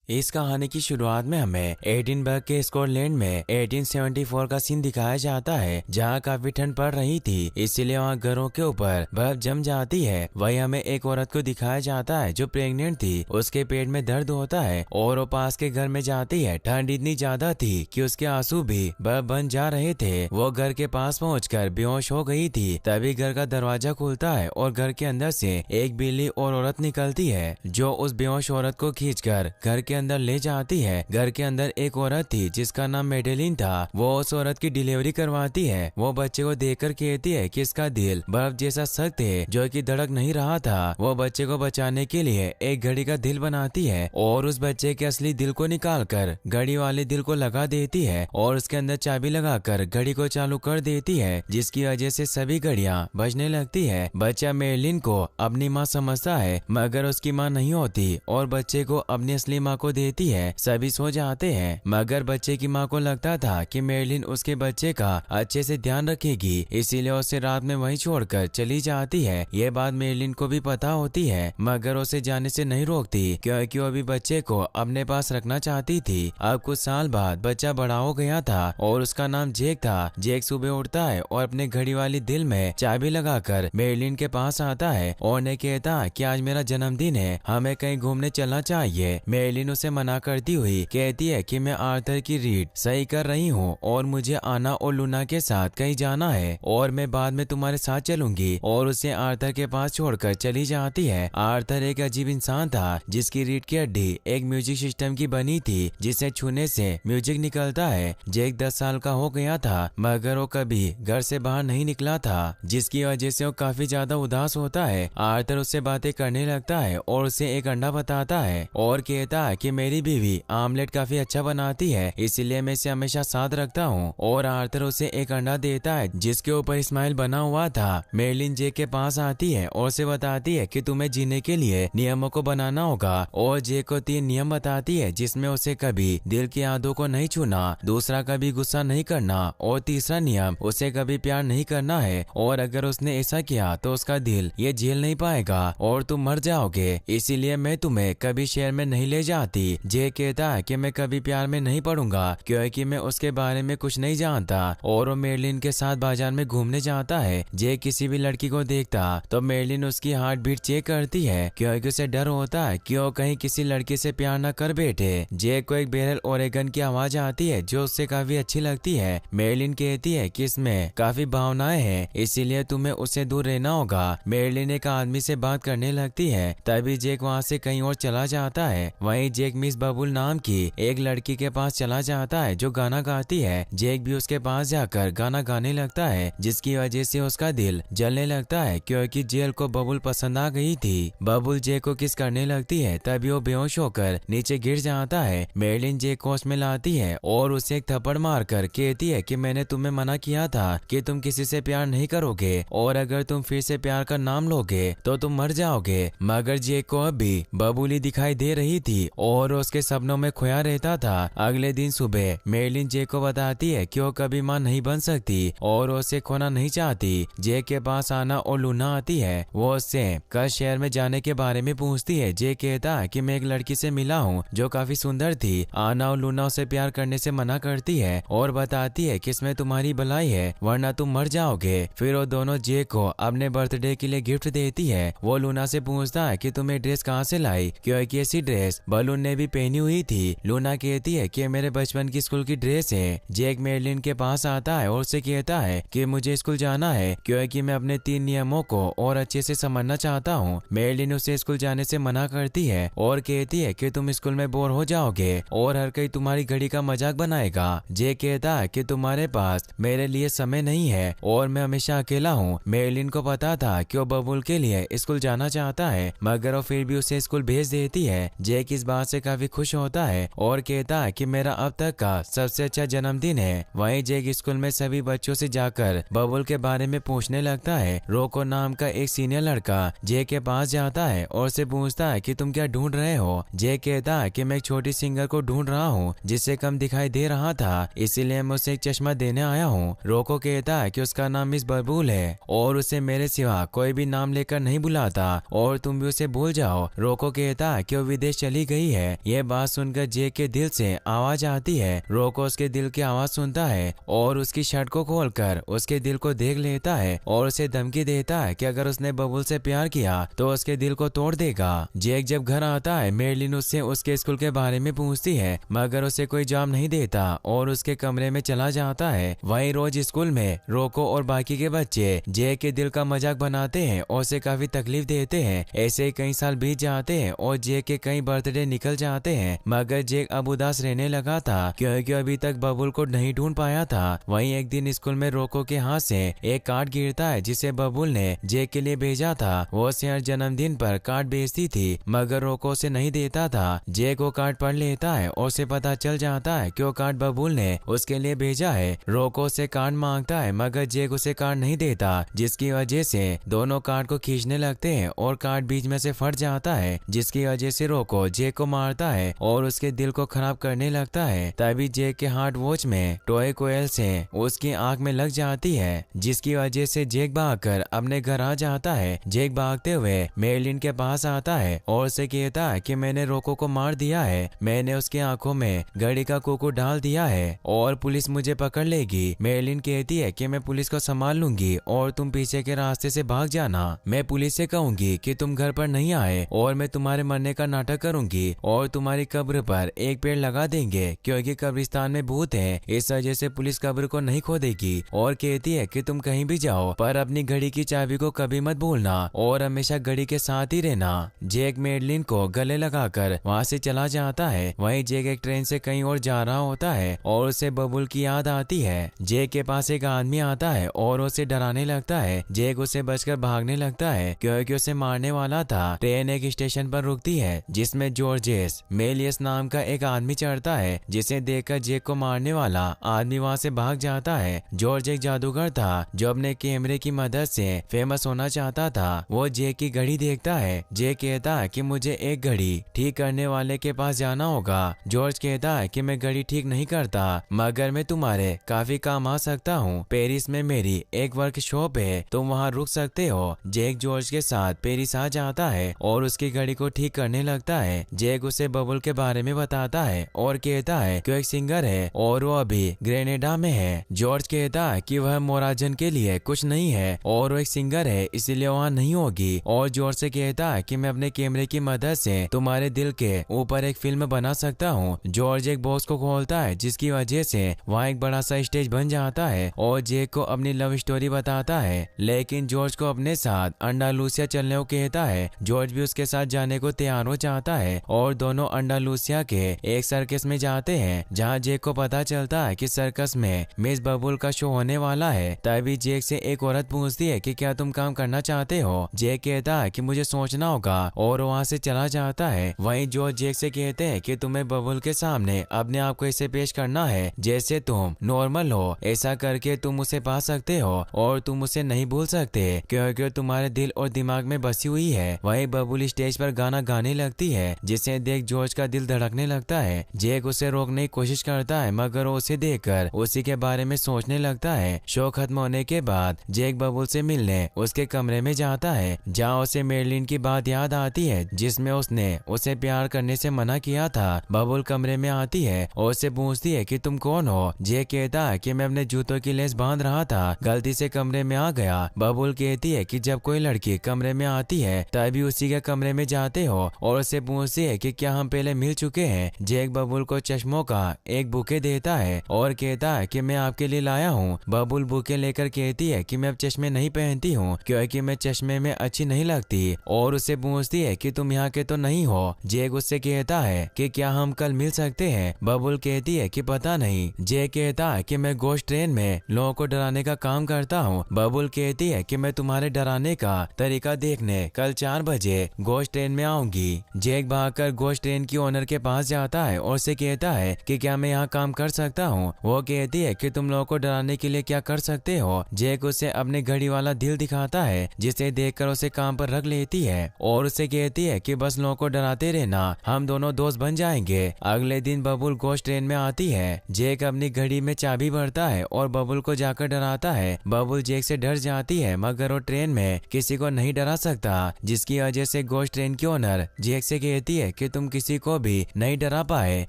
इस कहानी की शुरुआत में हमें एडिनबर्ग के स्कॉटलैंड में 1874 का सीन दिखाया जाता है, जहां काफी ठंड पड़ रही थी, इसलिए वहां घरों के ऊपर बर्फ जम जाती है। वहीं हमें एक औरत को दिखाया जाता है जो प्रेग्नेंट थी। उसके पेट में दर्द होता है और वो पास के घर में जाती है। ठंड इतनी ज्यादा थी कि उसके आंसू भी बर्फ बन जा रहे थे। वो घर के पास पहुंचकर बेहोश हो गई थी। तभी घर का दरवाजा खुलता है और घर के अंदर से एक बिल्ली और औरत निकलती है, जो उस बेहोश औरत को खींचकर घर के अंदर ले जाती है। घर के अंदर एक औरत थी जिसका नाम मेडेलिन था। वो उस औरत की डिलीवरी करवाती है। वो बच्चे को देखकर कहती है कि इसका दिल बर्फ जैसा सख्त है, जो कि धड़क नहीं रहा था। वो बच्चे को बचाने के लिए एक घड़ी का दिल बनाती है और उस बच्चे के असली दिल को निकालकर घड़ी वाले दिल को लगा देती है और उसके अंदर चाबी लगाकर घड़ी को चालू कर देती है, जिसकी वजह से सभी घड़ियां बजने लगती है। बच्चा मेडेलिन को अपनी माँ समझता है, मगर उसकी माँ नहीं होती और बच्चे को अपनी असली माँ को देती है। सभी सो जाते हैं, मगर बच्चे की माँ को लगता था कि मेडेलिन उसके बच्चे का अच्छे से ध्यान रखेगी, इसीलिए उसे रात में वहीं छोड़कर चली जाती है। ये बात मेडेलिन को भी पता होती है, मगर उसे जाने से नहीं रोकती, क्योंकि वो भी बच्चे को अपने पास रखना चाहती थी। अब कुछ साल बाद बच्चा बड़ा हो गया था और उसका नाम जेक था। जेक सुबह उठता है और अपने घड़ी वाली दिल में चाबी लगाकर मेडेलिन के पास आता है और ने कहता कि आज मेरा जन्मदिन है, हमें कहीं घूमने चलना चाहिए। मेडेलिन उसे मना करती हुई कहती है कि मैं आर्थर की रीड सही कर रही हूँ और मुझे आना और लूना के साथ कहीं जाना है और मैं बाद में तुम्हारे साथ चलूंगी, और उसे आर्थर के पास छोड़कर चली जाती है। आर्थर एक अजीब इंसान था जिसकी रीढ़ की हड्डी एक म्यूजिक सिस्टम की बनी थी, जिसे छूने से म्यूजिक निकलता है। जेक 10 साल का हो गया था, मगर वो कभी घर से बाहर नहीं निकला था, जिसकी वजह से वो काफी ज्यादा उदास होता है। आर्थर उससे बातें करने लगता है और उसे एक अंडा बताता है और कहता है कि मेरी बीवी आमलेट काफी अच्छा बनाती है, इसलिए मैं इसे हमेशा साथ रखता हूँ। और आर्थर उसे एक अंडा देता है जिसके ऊपर स्माइल बना हुआ था। मेडेलिन जेक के पास आती है और उसे बताती है कि तुम्हें जीने के लिए नियमों को बनाना होगा, और जेक को 3 नियम बताती है, जिसमें उसे कभी दिल की यादों को नहीं छूना, दूसरा कभी गुस्सा नहीं करना, और तीसरा नियम उसे कभी प्यार नहीं करना है, और अगर उसने ऐसा किया तो उसका दिल ये झेल नहीं पाएगा और तुम मर जाओगे, इसीलिए मैं तुम्हें कभी शहर में नहीं ले जाती। जेक कहता है कि मैं कभी प्यार में नहीं पड़ूंगा, क्योंकि मैं उसके बारे में कुछ नहीं जानता, और वो मेडेलिन के साथ बाजार में घूमने जाता है। जेक किसी भी लड़की को देखता तो मेडेलिन उसकी हार्ट बीट चेक करती है, क्योंकि उसे डर होता है कि वो कहीं किसी लड़की से प्यार न कर बैठे। जेक को एक बैरल ओरेगन की आवाज आती है जो उससे काफी अच्छी लगती है। मेडेलिन कहती है कि इसमें काफी भावनाएं हैं, इसीलिए तुम्हें उससे दूर रहना होगा। मेडेलिन एक आदमी से बात करने लगती है, तभी जेक वहाँ से कहीं और चला जाता है। वहीं जेक मिस बबुल नाम की एक लड़की के पास चला जाता है जो गाना गाती है। जेक भी उसके पास जाकर गाना गाने लगता है, जिसकी वजह से उसका दिल जलने लगता है, क्योंकि जेल को बबुल पसंद आ गई थी। बबुल जेक को किस करने लगती है, तभी वो बेहोश होकर नीचे गिर जाता है। मेडेलिन जेक को होश में लाती है और उसे एक थप्पड़ मारकर कहती है कि मैंने तुम्हें मना किया था कि तुम किसी से प्यार नहीं करोगे, और अगर तुम फिर से प्यार का नाम लोगे तो तुम मर जाओगे। मगर जेक को अभी बबुल ही दिखाई दे रही थी और उसके सपनों में खोया रहता था। अगले दिन सुबह मेडेलिन जेक को बताती है कि वो कभी मां नहीं बन सकती और उसे खोना नहीं चाहती। जेक के पास आना और लूना आती है। वो उससे कल शहर में जाने के बारे में पूछती है। जेक कहता है कि मैं एक लड़की से मिला हूँ जो काफी सुंदर थी। आना और लूना उसे प्यार करने से मना करती है और बताती है कि इसमें तुम्हारी भलाई है, वरना तुम मर जाओगे। फिर वो दोनों जेक को अपने बर्थडे के लिए गिफ्ट देती है। वो लूना से पूछता है कि तुम्हें ड्रेस कहाँ से लाई, क्योंकि ऐसी ड्रेस बलून ने भी पहनी हुई थी। लूना कहती है कि मेरे बचपन की स्कूल की ड्रेस है। जेक मेडेलिन के पास आता है और उसे कहता है कि मुझे स्कूल जाना है, क्योंकि मैं अपने 3 नियमों को और अच्छे से समझना चाहता हूँ। मेडेलिन उसे स्कूल जाने से मना करती है और कहती है कि तुम स्कूल में बोर हो जाओगे और हर कोई तुम्हारी घड़ी का मजाक बनाएगा। जेक कहता है कि तुम्हारे पास मेरे लिए समय नहीं है और मैं हमेशा अकेला हूँ। मेडेलिन को पता था कि वो बबुल के लिए स्कूल जाना चाहता है, मगर वो फिर भी उसे स्कूल भेज देती है। जेक इस बात से काफी खुश होता है और कहता है कि मेरा अब तक का सबसे अच्छा जन्मदिन है। वहीं जेक स्कूल में सभी बच्चों से जाकर बबुल के बारे में पूछने लगता है। रोको नाम का एक सीनियर लड़का जेक के पास जाता है और उसे पूछता है कि तुम क्या ढूंढ रहे हो। जेक कहता है कि मैं एक छोटी सिंगर को ढूंढ रहा हूँ जिससे कम दिखाई दे रहा था, इसीलिए मैं उसे एक चश्मा देने आया हूँ। रोको कहता है कि उसका नाम मिस बबुल है और उसे मेरे सिवा कोई भी नाम लेकर नहीं बुलाता और तुम भी उसे भूल जाओ। रोको कहता है कि वो विदेश चली गई है है। ये बात सुनकर जेक के दिल से आवाज आती है। रोको उसके दिल की आवाज सुनता है और उसकी शर्ट को खोलकर उसके दिल को देख लेता है और उसे धमकी देता है कि अगर उसने बबुल से प्यार किया तो उसके दिल को तोड़ देगा। जेक जब घर आता है, मेरलिन उससे उसके स्कूल के बारे में पूछती है, मगर उसे कोई जवाब नहीं देता और उसके कमरे में चला जाता है। वहीं रोज स्कूल में रोको और बाकी के बच्चे जेक के दिल का मजाक बनाते हैं और उसे काफी तकलीफ देते हैं। ऐसे ही कई साल बीत जाते हैं और जेक के कई बर्थडे निकल जाते हैं, मगर जेक अब उदास रहने लगा था क्योंकि अभी तक बबुल को नहीं ढूंढ पाया था। वहीं एक दिन स्कूल में रोको के हाथ से एक कार्ड गिरता है जिसे बबुल ने जेक के लिए भेजा था। वो उसे हर जन्मदिन पर कार्ड भेजती थी, मगर रोको उसे नहीं देता था। जेक वो कार्ड पढ़ लेता है और उसे पता चल जाता है कि वो कार्ड बबुल ने उसके लिए भेजा है। रोको से कार्ड मांगता है, मगर जेक उसे कार्ड नहीं देता, जिसकी वजह से दोनों कार्ड को खींचने लगते हैं और कार्ड बीच में से फट जाता है, जिसकी वजह से रोको जेक को मारता है और उसके दिल को खराब करने लगता है। तभी जेक के हार्ट वॉच में टॉय कोयल से उसकी आंख में लग जाती है, जिसकी वजह से जेक भागकर अपने घर आ जाता है। जेक भागते हुए मेरलिन के पास आता है और उसे कहता है कि मैंने रोको को मार दिया है, मैंने उसकी आंखों में घड़ी का कुकू डाल दिया है और पुलिस मुझे पकड़ लेगी। मेरलिन कहती है कि मैं पुलिस को संभाल लूंगी और तुम पीछे के रास्ते से भाग जाना। मैं पुलिस से कहूंगी कि तुम घर पर नहीं आए और मैं तुम्हारे मरने का नाटक करूंगी और तुम्हारी कब्र पर एक पेड़ लगा देंगे, क्योंकि कब्रिस्तान में भूत है, इस वजह से पुलिस कब्र को नहीं खोदेगी। और कहती है कि तुम कहीं भी जाओ पर अपनी घड़ी की चाबी को कभी मत भूलना और हमेशा घड़ी के साथ ही रहना। जेक मेरलिन को गले लगाकर वहाँ से चला जाता है। वहीं जेक एक ट्रेन से कहीं और जा रहा होता है और उसे बबुल की याद आती है। जेक के पास एक आदमी आता है और उसे डराने लगता है। जेक उसे बचकर भागने लगता है क्योंकि उसे मारने वाला था। ट्रेन एक स्टेशन पर रुकती है जिसमें जॉर्जेस मेलियस नाम का एक आदमी चढ़ता है, जिसे देखकर जेक को मारने वाला आदमी वहाँ से भाग जाता है। जॉर्ज एक जादूगर था जो अपने कैमरे की मदद से फेमस होना चाहता था। वो जेक की घड़ी देखता है। जेक कहता है कि मुझे एक घड़ी ठीक करने वाले के पास जाना होगा। जॉर्ज कहता है कि मैं घड़ी ठीक नहीं करता, मगर मैं तुम्हारे काफी काम आ सकता हूँ। पेरिस में मेरी एक वर्कशॉप है, तुम वहाँ रुक सकते हो। जेक जॉर्ज के साथ पेरिस आ जाता है और उसकी घड़ी को ठीक करने लगता है। जेक उसे बबुल के बारे में बताता है और कहता है कि एक सिंगर है और वो अभी ग्रेनेडा में है। जॉर्ज कहता है कि वह मोराजन के लिए कुछ नहीं है और वो एक सिंगर है, इसलिए वहाँ नहीं होगी। और जॉर्ज से कहता है कि मैं अपने कैमरे की मदद से तुम्हारे दिल के ऊपर एक फिल्म बना सकता हूँ। जॉर्ज एक बॉक्स को खोलता है, जिसकी वजह से वहाँ एक बड़ा सा स्टेज बन जाता है और जेक को अपनी लव स्टोरी बताता है। लेकिन जॉर्ज को अपने साथ अंडालूसिया चलने को कहता है। जॉर्ज भी उसके साथ जाने को तैयार हो जाता है और दोनों अंडालूसिया के एक सर्कस में जाते हैं, जहाँ जेक को पता चलता है कि सर्कस में मिस बबुल का शो होने वाला है। तभी जेक से एक औरत पूछती है कि क्या तुम काम करना चाहते हो। जेक कहता है कि मुझे सोचना होगा और वहाँ से चला जाता है। वहीं जॉर्ज जेक से कहते हैं कि तुम्हें बबुल के सामने अपने आप को ऐसे पेश करना है जैसे तुम नॉर्मल हो, ऐसा करके तुम उसे पा सकते हो और तुम उसे नहीं भूल सकते क्योंकि तुम्हारे दिल और दिमाग में बसी हुई है। वहीं बबुल स्टेज पर गाना गाने लगती है, जिसे देख जॉर्ज का दिल धड़कने लगता है। जेक उसे रोकने की कोशिश करता है, मगर वो उसे देखकर उसी के बारे में सोचने लगता है। शो खत्म होने के बाद जेक बबुल से मिलने उसके कमरे में जाता है, जहाँ उसे मेरलिन की बात याद आती है जिसमें उसने उसे प्यार करने से मना किया था। बबुल कमरे में आती है और उससे पूछती है कि तुम कौन हो। जेक कहता है कि मैं अपने जूतों की लेस बांध रहा था, गलती से कमरे में आ गया। बबुल कहती है कि जब कोई लड़की कमरे में आती है तभी उसी के कमरे में जाते हो और उससे पूछती है कि क्या हम पहले मिल चुके हैं। जेक बबुल को चश्मों का एक बुके देता है और कहता है कि मैं आपके लिए लाया हूँ। बबुल बुके लेकर कहती है कि मैं अब चश्मे नहीं पहनती हूँ क्योंकि मैं चश्मे में अच्छी नहीं लगती और उससे पूछती है कि तुम यहाँ के तो नहीं हो। जेक उससे कहता है कि क्या हम कल मिल सकते हैं। बबुल कहती है कि पता नहीं। जेक कहता है कि मैं गोश्त ट्रेन में लोगों को डराने का काम करता हूँ। बबुल कहती है कि मैं तुम्हारे डराने का तरीका देखने कल 4 बजे गोश्त ट्रेन में आऊंगी। जेक भागकर गोश्त ट्रेन की ओनर के पास जाता है और उसे कहता है कि क्या मैं यहाँ काम कर सकता हूँ। वो कहती है कि तुम लोगों को डराने के लिए क्या कर सकते हो। जेक उसे अपने घड़ी वाला दिल दिखाता है, जिसे देखकर उसे काम पर रख लेती है और उसे कहती है कि बस लोगों को डराते रहना, हम दोनों दोस्त बन जाएंगे। अगले दिन बबुल गोश्त ट्रेन में आती है। जेक अपनी घड़ी में चाबी भरता है और बबुल को जाकर डराता है। बबुल जेक से डर जाती है, मगर वो ट्रेन में किसी को नहीं डरा सकता, जिसकी वजह से गोश्त ट्रेन की ओनर जेक से कहती है कि ताकि तुम किसी को भी नहीं डरा पाए।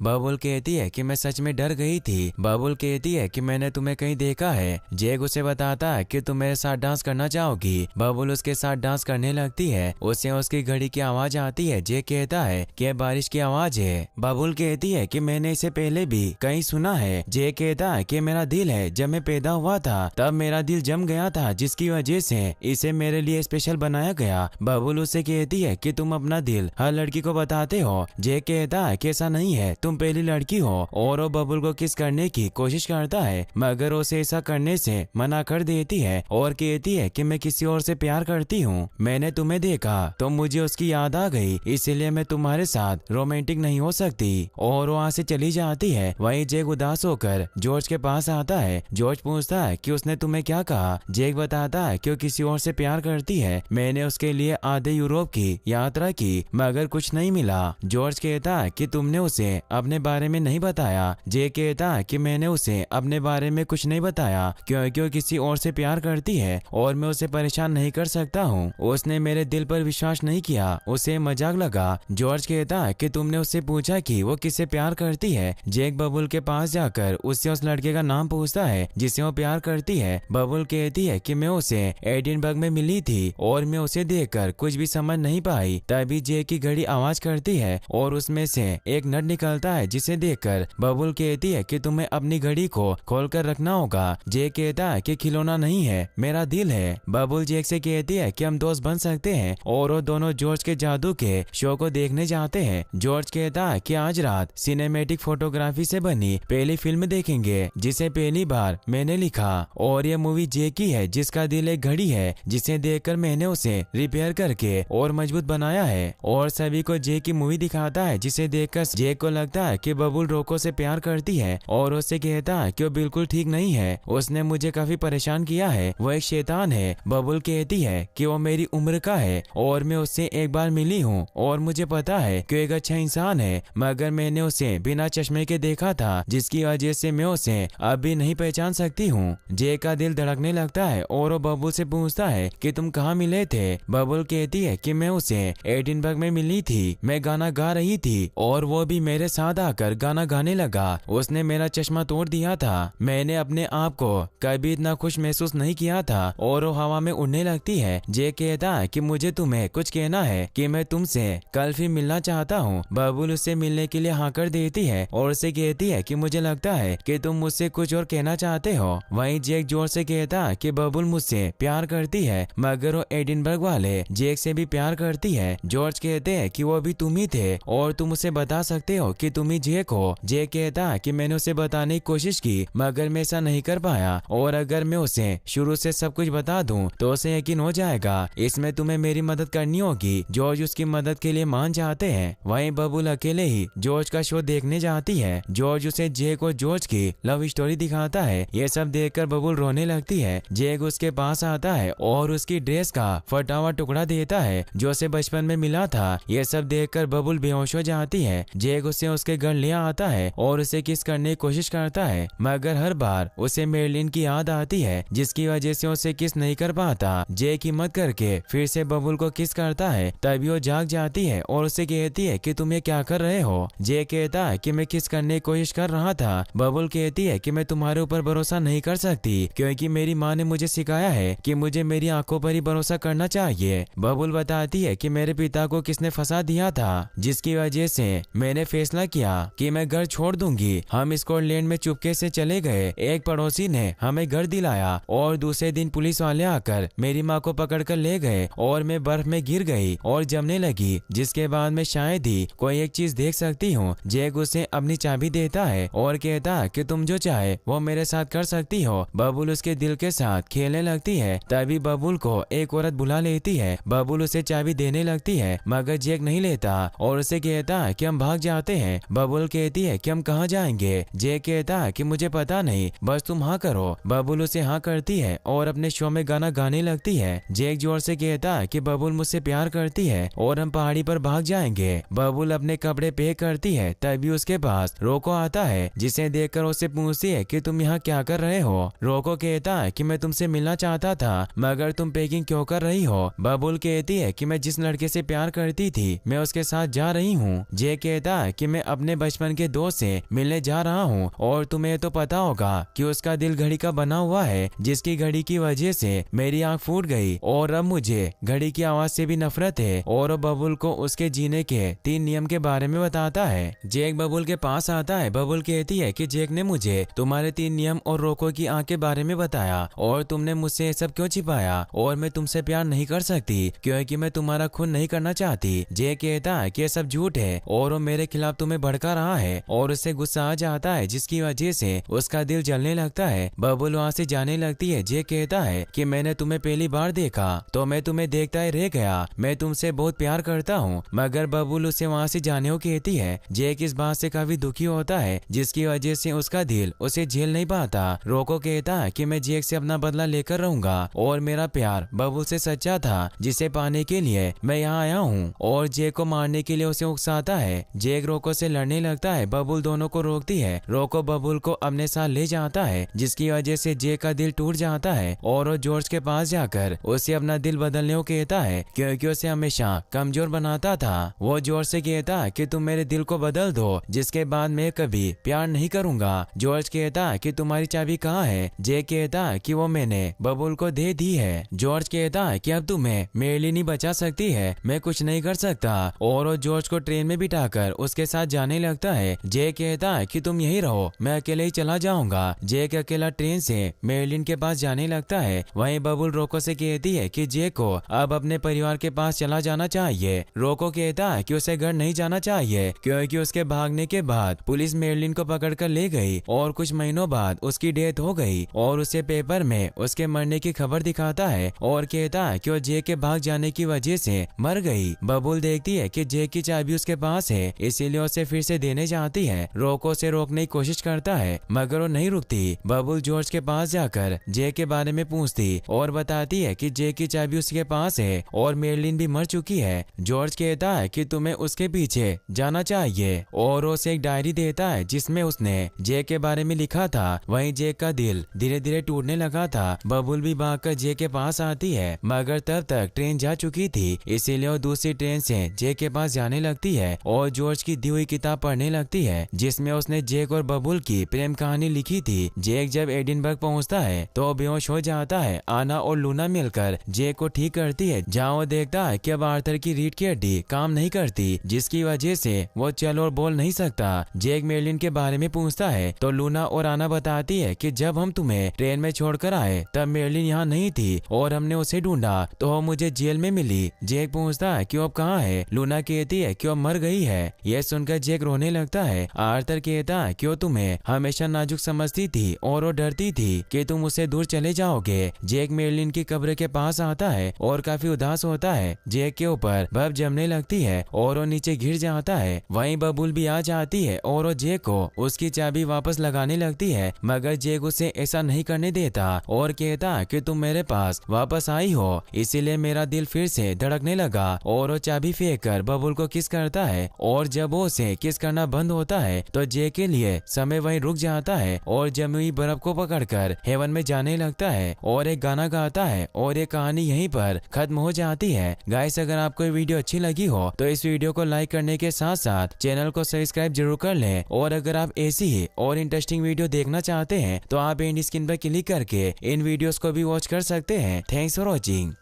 बबुल कहती है कि मैं सच में डर गई थी। बबुल कहती है कि मैंने तुम्हें कहीं देखा है। जैक उसे बताता है कि तुम मेरे साथ डांस करना चाहोगी। बबुल उसके साथ डांस करने लगती है। उसे उसकी घड़ी की आवाज आती है। जैक कहता है कि यह बारिश की आवाज है। बबुल कहती है कि मैंने इसे पहले भी कहीं सुना है। जैक कहता है कि मेरा दिल है, जब मैं पैदा हुआ था तब मेरा दिल जम गया था, जिसकी वजह से इसे मेरे लिए स्पेशल बनाया गया। बबुल उसे कहती है कि तुम अपना दिल हर लड़की को बताते हो। जैक कहता है कि ऐसा नहीं है, तुम पहली लड़की हो। और वो बबुल को किस करने की कोशिश करता है, मगर उसे ऐसा करने से मना कर देती है और कहती है कि मैं किसी और से प्यार करती हूँ। मैंने तुम्हें देखा तो मुझे उसकी याद आ गई, इसीलिए मैं तुम्हारे साथ रोमांटिक नहीं हो सकती। और वहाँ से चली जाती है। वहीं जैक उदास होकर जॉर्ज के पास आता है। जॉर्ज पूछता है कि उसने तुम्हें क्या कहा। जैक बताता है कि वो किसी और से प्यार करती है। मैंने उसके लिए आधे यूरोप की यात्रा की, मगर कुछ नहीं मिला। जॉर्ज कहता है कि तुमने उसे अपने बारे में नहीं बताया। जैक कहता है कि मैंने उसे अपने बारे में कुछ नहीं बताया क्योंकि वो किसी और से प्यार करती है और मैं उसे परेशान नहीं कर सकता हूँ। उसने मेरे दिल पर विश्वास नहीं किया, उसे मजाक लगा। जॉर्ज कहता है कि तुमने उससे पूछा कि वो किससे प्यार करती है। जैक बबुल के पास जाकर उससे उस लड़के का नाम पूछता है जिसे वो प्यार करती है। बबुल कहती है कि मैं उसे एडिनबर्ग में मिली थी और मैं उसे देखकर कुछ भी समझ नहीं पाई। तभी जैक की घड़ी आवाज करती है और उसमें से एक नट निकलता है, जिसे देखकर बबुल कहती है कि तुम्हें अपनी घड़ी को खोलकर रखना होगा। जैक कहता है कि खिलौना नहीं है, मेरा दिल है। बबुल जैक से कहती है कि हम दोस्त बन सकते हैं और वो दोनों जॉर्ज के जादू के शो को देखने जाते हैं। जॉर्ज कहता है कि आज रात सिनेमैटिक फोटोग्राफी से बनी पहली फिल्म देखेंगे जिसे पहली बार मैंने लिखा, और ये मूवी जैक की है जिसका दिल एक घड़ी है जिसे देखकर मैंने उसे रिपेयर करके और मजबूत बनाया है। और सभी को जैक की मूवी दिखाता है जिसे देखकर जैक को लगता है कि बबुल रोको से प्यार करती है और उससे कहता है कि वो बिल्कुल ठीक नहीं है, उसने मुझे काफी परेशान किया है, वो एक शैतान है। बबुल कहती है कि वो मेरी उम्र का है और मैं उससे एक बार मिली हूँ और मुझे पता है कि एक अच्छा इंसान है, मगर मैंने उसे बिना चश्मे के देखा था, जिसकी वजह से मैं उसे अब भी नहीं पहचान सकती हूँ। जैक का दिल धड़कने लगता है और वो बबुल से पूछता है कि तुम कहाँ मिले थे। बबुल कहती है कि मैं उसे एडिनबर्ग में मिली थी, मैं गाना गा रही थी और वो भी मेरे साथ आकर गाना गाने लगा। उसने मेरा चश्मा तोड़ दिया था, मैंने अपने आप को कभी इतना खुश महसूस नहीं किया था। और वो हवा में उड़ने लगती है। जैक कहता है कि मुझे तुम्हें कुछ कहना है कि मैं तुमसे कल फिर मिलना चाहता हूँ। बबुल उससे मिलने के लिए हाँ कर देती है और उसे कहती है कि मुझे लगता है कि तुम मुझसे कुछ और कहना चाहते हो। वहीं जैक जोर से कहता है कि बबुल मुझसे प्यार करती है, मगर वो एडिनबर्ग वाले जैक से भी प्यार करती है। जॉर्ज कहते हैं कि वो भी तुम ही थे और तुम उसे बता सकते हो कि तुम ही जैक हो। जैक कहता है कि मैंने उसे बताने की कोशिश की, मगर मैं ऐसा नहीं कर पाया, और अगर मैं उसे शुरू से सब कुछ बता दूं तो उसे यकीन हो जाएगा। इसमें तुम्हें मेरी मदद करनी होगी। जॉर्ज उसकी मदद के लिए मान जाते हैं। वहीं बबुल अकेले ही जॉर्ज का शो देखने जाती है। जॉर्ज उसे जैक और जॉर्ज की लव स्टोरी दिखाता है। ये सब देखकर बबुल रोने लगती है। जैक उसके पास आता है और उसकी ड्रेस का फटा हुआ टुकड़ा देता है जो उसे बचपन में मिला था। ये सब देखकर बबुल बेहोश हो जाती है। जैक उसे उसके घर ले आता है और उसे किस करने की कोशिश करता है, मगर हर बार उसे मेरलिन की याद आती है, जिसकी वजह से उसे किस नहीं कर पाता। जैक हिम्मत करके फिर से बबुल को किस करता है, तभी वो जाग जाती है और उसे कहती है कि तुम ये क्या कर रहे हो। जैक कहता है कि मैं किस करने की कोशिश कर रहा था। बबुल कहती है कि मैं तुम्हारे ऊपर भरोसा नहीं कर सकती क्योंकि मेरी माँ ने मुझे सिखाया है कि मुझे मेरी आंखों पर ही भरोसा करना चाहिए। बबुल बताती है कि मेरे पिता को किसने फंसा दिया था, जिसकी वजह से मैंने फैसला किया कि मैं घर छोड़ दूंगी। हम स्कॉटलैंड में चुपके से चले गए। एक पड़ोसी ने हमें घर दिलाया और दूसरे दिन पुलिस वाले आकर मेरी माँ को पकड़कर ले गए और मैं बर्फ में गिर गई और जमने लगी, जिसके बाद मैं शायद ही कोई एक चीज देख सकती हूँ। जैक उसे अपनी चाबी देता है और कहता है कि तुम जो चाहे वो मेरे साथ कर सकती हो। बबुल उसके दिल के साथ खेलने लगती है। तभी बबुल को एक औरत बुला लेती है। बबुल उसे चाबी देने लगती है, मगर जैक नहीं लेता और उसे कहता है कि हम भाग जाते हैं। बबुल कहती है कि हम कहाँ जाएंगे। जैक कहता है कि मुझे पता नहीं, बस तुम हाँ करो। बबुल उसे हाँ करती है और अपने शो में गाना गाने लगती है। जैक जोर से कहता है कि बबुल मुझसे प्यार करती है और हम पहाड़ी पर भाग जाएंगे। बबुल अपने कपड़े पैक करती है। तभी उसके पास रोको आता है, जिसे देखकर उससे पूछती है कि तुम यहाँ क्या कर रहे हो। रोको कहता है कि मैं तुमसे मिलना चाहता था, मगर तुम पैकिंग क्यों कर रही हो। बबुल कहती है कि मैं जिस लड़के से प्यार करती थी मैं उसके साथ साथ जा रही हूँ। जे कहता है कि मैं अपने बचपन के दोस्त से मिलने जा रहा हूँ और तुम्हें तो पता होगा कि उसका दिल घड़ी का बना हुआ है, जिसकी घड़ी की वजह से मेरी आंख फूट गई और अब मुझे घड़ी की आवाज से भी नफरत है। और बबुल को उसके जीने के 3 नियम के बारे में बताता है। जेक बबुल के पास आता है। बबुल कहती है कि जेक ने मुझे तुम्हारे 3 नियम और रोको की आंख के बारे में बताया और तुमने मुझसे ये सब क्यों छिपाया, और मैं तुमसे प्यार नहीं कर सकती क्योंकि मैं तुम्हारा खून नहीं करना चाहती। जेक कहता है कि ये सब झूठ है और वो मेरे खिलाफ तुम्हें भड़का रहा है और उससे गुस्सा आ जाता है, जिसकी वजह से उसका दिल जलने लगता है। बबुल वहाँ से जाने लगती है। जेक कहता है कि मैंने तुम्हें पहली बार देखा तो मैं तुम्हें देखता ही रह गया, मैं तुमसे बहुत प्यार करता हूँ। मगर बबुल उसे वहाँ से जाने को कहती है। जेक इस बात से काफी दुखी होता है, जिसकी वजह से उसका दिल उसे झेल नहीं पाता। रोको कहता है कि मैं जेक से अपना बदला लेकर रहूंगा और मेरा प्यार बबुल से सच्चा था, जिसे पाने के लिए मैं यहाँ आया हूँ, और जेक को मारने के लिए उसे उकसाता है। जेक रोको से लड़ने लगता है। बबुल दोनों को रोकती है। रोको बबुल को अपने साथ ले जाता है, जिसकी वजह से जेक का दिल टूट जाता है और वो जॉर्ज के पास जाकर उसे अपना दिल बदलने को कहता है, क्योंकि उसे हमेशा कमजोर बनाता था। वो जॉर्ज से कहता है कि तुम मेरे दिल को बदल दो, जिसके बाद मैं कभी प्यार नहीं करूंगा। जॉर्ज कहता है कि तुम्हारी चाबी कहाँ है। जेक कहता है कि वो मैंने बबुल को दे दी है। जॉर्ज कहता है कि अब तुम्हें मेरे लिए नहीं बचा सकती है, मैं कुछ नहीं कर सकता, और वो जॉर्ज को ट्रेन में बिठाकर उसके साथ जाने लगता है। जेक कहता है कि तुम यहीं रहो, मैं अकेले ही चला जाऊंगा। जेक अकेला ट्रेन से मेरलिन के पास जाने लगता है। वहीं बबुल रोको से कहती है कि जेक को अब अपने परिवार के पास चला जाना चाहिए। रोको कहता है कि उसे घर नहीं जाना चाहिए क्योंकि उसके भागने के बाद पुलिस मेरलिन को पकड़कर ले गई और कुछ महीनों बाद उसकी डेथ हो गई, और उसे पेपर में उसके मरने की खबर दिखाता है और कहता है कि वो जेक के भाग जाने की वजह से मर गई। बबुल देखती है कि जेक की चाबी उसके पास है, इसीलिए उसे फिर से देने जाती है। रोको से रोकने की कोशिश करता है मगर वो नहीं रुकती। बबुल जॉर्ज के पास जाकर जेक के बारे में पूछती और बताती है कि जेक की चाबी उसके पास है और मेरलिन भी मर चुकी है। जॉर्ज कहता है कि तुम्हें उसके पीछे जाना चाहिए और उसे एक डायरी देता है जिसमें उसने जेक के बारे में लिखा था। वहीं जेक का दिल धीरे धीरे टूटने लगा था। बबुल भी भागकर जेक के पास आती है मगर तब तक ट्रेन जा चुकी थी, इसीलिए वो दूसरी ट्रेन से जेक के पास जाने लगती है और जॉर्ज की दी हुई किताब पढ़ने लगती है जिसमें उसने जेक और बबुल की प्रेम कहानी लिखी थी। जेक जब एडिनबर्ग पहुंचता है तो बेहोश हो जाता है। आना और लूना मिलकर जेक को ठीक करती है, जहाँ वो देखता है कि अब आर्थर की रीढ़ की हड्डी काम नहीं करती, जिसकी वजह से वो चल और बोल नहीं सकता। जेक मेरलिन के बारे में पूछता है तो लूना और आना बताती है कि जब हम तुम्हें ट्रेन में छोड़कर आए तब मेरलिन यहाँ नहीं थी और हमने उसे ढूंढा तो वो मुझे जेल में मिली। जेक पूछता है कि वो अब कहाँ है। लूना कहती है कि वो मर गई है। यह सुनकर जेक रोने लगता है। आर्थर कहता है कि वो तुम्हें हमेशा नाजुक समझती थी और वो डरती थी कि तुम उससे दूर चले जाओगे। जेक मेरलिन की कब्र के पास आता है और काफी उदास होता है। जेक के ऊपर बर्फ जमने लगती है और वो नीचे गिर जाता है। वहीं बबुल भी आ जाती है और वो जेक को उसकी चाबी वापस लगाने लगती है, मगर जेक उसे ऐसा नहीं करने देता और कहता कि तुम मेरे पास वापस आई हो, इसीलिए मेरा दिल फिर से धड़कने लगा, और वो चाबी फेंक कर बबुल को किस करता है। और जब वो उसे किस करना बंद होता है तो जेक के लिए समय वहीं रुक जाता है और जमी हुई बर्फ को पकड़कर हेवन में जाने लगता है और एक गाना गाता है, और ये कहानी यहीं पर खत्म हो जाती है। गाइस, अगर आपको ये वीडियो अच्छी लगी हो तो इस वीडियो को लाइक करने के साथ साथ चैनल को सब्सक्राइब जरूर कर लें, और अगर आप ऐसी ही और इंटरेस्टिंग वीडियो देखना चाहते हैं तो आप एंड स्क्रीन पर क्लिक करके इन वीडियोस को भी वॉच कर सकते हैं। Thanks for watching.